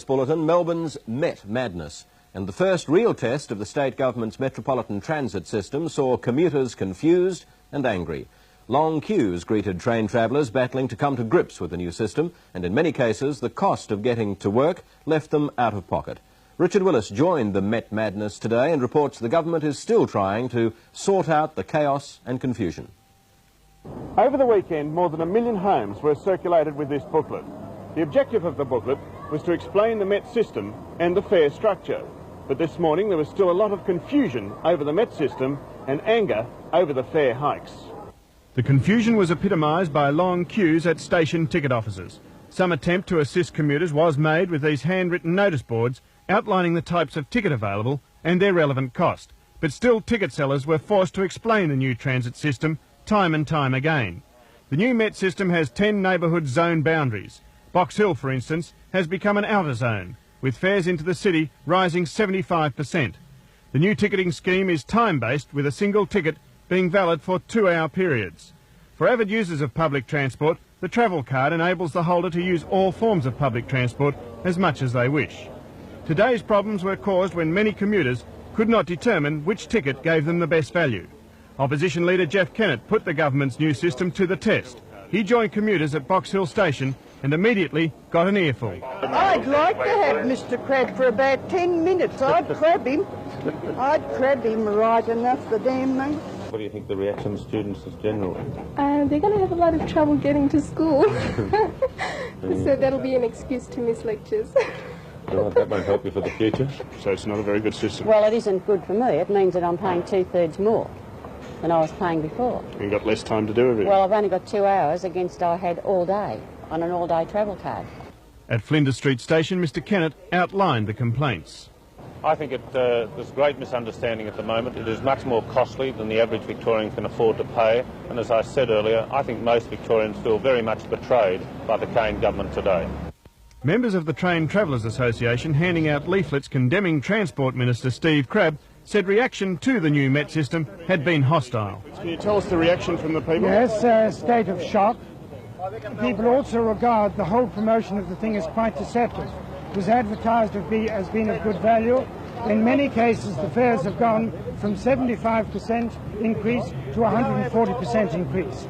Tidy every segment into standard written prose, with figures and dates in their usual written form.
Bulletin, Melbourne's Met Madness. And the first real test of the state government's Metropolitan transit system saw commuters confused and angry. Long queues greeted train travellers battling to come to grips with the new system, and in many cases the cost of getting to work left them out of pocket. Richard Willis joined the Met Madness today and reports the government is still trying to sort out the chaos and confusion. Over the weekend, more than 1 million homes were circulated with this booklet. The objective of the booklet was to explain the Met system and the fare structure. But this morning there was still a lot of confusion over the Met system and anger over the fare hikes. The confusion was epitomised by long queues at station ticket offices. Some attempt to assist commuters was made with these handwritten notice boards outlining the types of ticket available and their relevant cost. But still ticket sellers were forced to explain the new transit system time and time again. The new Met system has 10 neighbourhood zone boundaries. Box Hill, for instance, has become an outer zone, with fares into the city rising 75%. The new ticketing scheme is time-based, with a single ticket being valid for 2-hour periods. For avid users of public transport, the travel card enables the holder to use all forms of public transport as much as they wish. Today's problems were caused when many commuters could not determine which ticket gave them the best value. Opposition leader Jeff Kennett put the government's new system to the test. He joined commuters at Box Hill Station and immediately got an earful. I'd like to have Mr. Crab for about 10 minutes. I'd crab him. I'd crab him right enough, the damn thing. What do you think the reaction of students is generally? They're going to have a lot of trouble getting to school. So that'll be an excuse to miss lectures. Well, that won't help you for the future. So it's not a very good system. Well, it isn't good for me. It means that I'm paying 2/3 more than I was paying before. You've got less time to do everything. Well, I've only got 2 hours against I had all day on an all-day travel card. At Flinders Street Station, Mr. Kennett outlined the complaints. I think there's great misunderstanding at the moment. It is much more costly than the average Victorian can afford to pay. And as I said earlier, I think most Victorians feel very much betrayed by the Kane government today. Members of the Train Travellers Association handing out leaflets condemning Transport Minister Steve Crabb said reaction to the new Met system had been hostile. Can you tell us the reaction from the people? Yes, a state of shock. People also regard the whole promotion of the thing as quite deceptive. It was advertised as being of good value. In many cases, the fares have gone from 75% increase to 140% increase.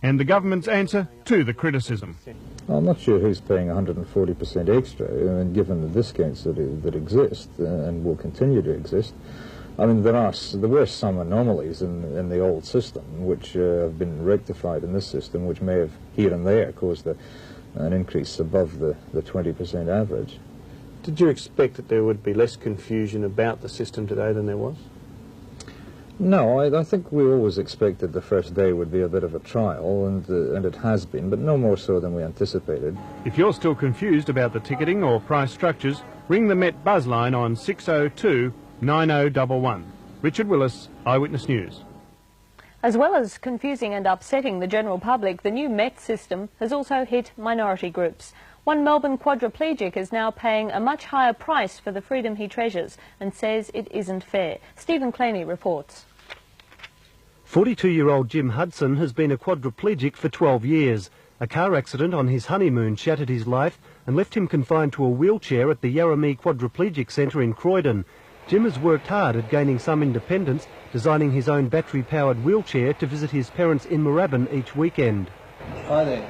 And the government's answer to the criticism. I'm not sure who's paying 140% extra, given the discounts that exist and will continue to exist. I mean, there were some anomalies in the old system which have been rectified in this system, which may have here and there caused an increase above the 20% average. Did you expect that there would be less confusion about the system today than there was? No, I think we always expected the first day would be a bit of a trial, and it has been, but no more so than we anticipated. If you're still confused about the ticketing or price structures, ring the Met Buzz line on 602 9011. Richard Willis, Eyewitness News. As well as confusing and upsetting the general public, the new Met system has also hit minority groups. One Melbourne quadriplegic is now paying a much higher price for the freedom he treasures and says it isn't fair. Stephen Claney reports. 42-year-old Jim Hudson has been a quadriplegic for 12 years. A car accident on his honeymoon shattered his life and left him confined to a wheelchair at the Yarramee Quadriplegic Centre in Croydon. Jim has worked hard at gaining some independence, designing his own battery-powered wheelchair to visit his parents in Moorabbin each weekend. Hi there.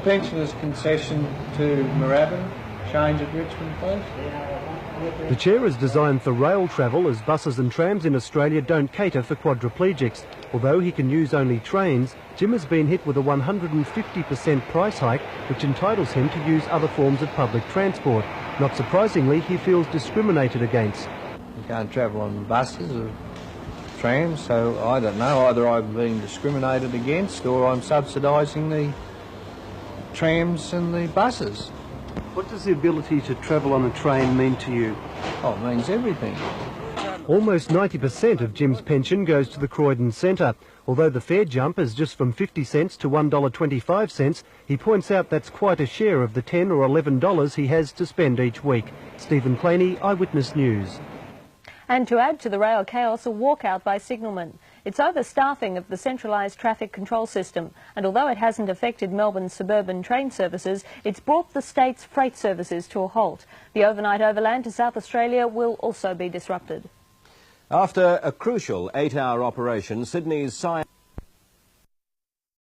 Pensioners concession to Moorabbin, change at Richmond, please. The chair is designed for rail travel, as buses and trams in Australia don't cater for quadriplegics. Although he can use only trains, Jim has been hit with a 150% price hike, which entitles him to use other forms of public transport. Not surprisingly, he feels discriminated against. You can't travel on buses or trams, so I don't know. Either I'm being discriminated against or I'm subsidising the trams and the buses. What does the ability to travel on a train mean to you? Oh, it means everything. Almost 90% of Jim's pension goes to the Croydon Centre. Although the fare jump is just from 50 cents to $1.25, he points out that's quite a share of the $10 or $11 he has to spend each week. Stephen Claney, Eyewitness News. And to add to the rail chaos, a walkout by signalmen. It's overstaffing of the centralised traffic control system, and although it hasn't affected Melbourne's suburban train services, it's brought the state's freight services to a halt. The overnight overland to South Australia will also be disrupted. After a crucial 8-hour operation, Sydney's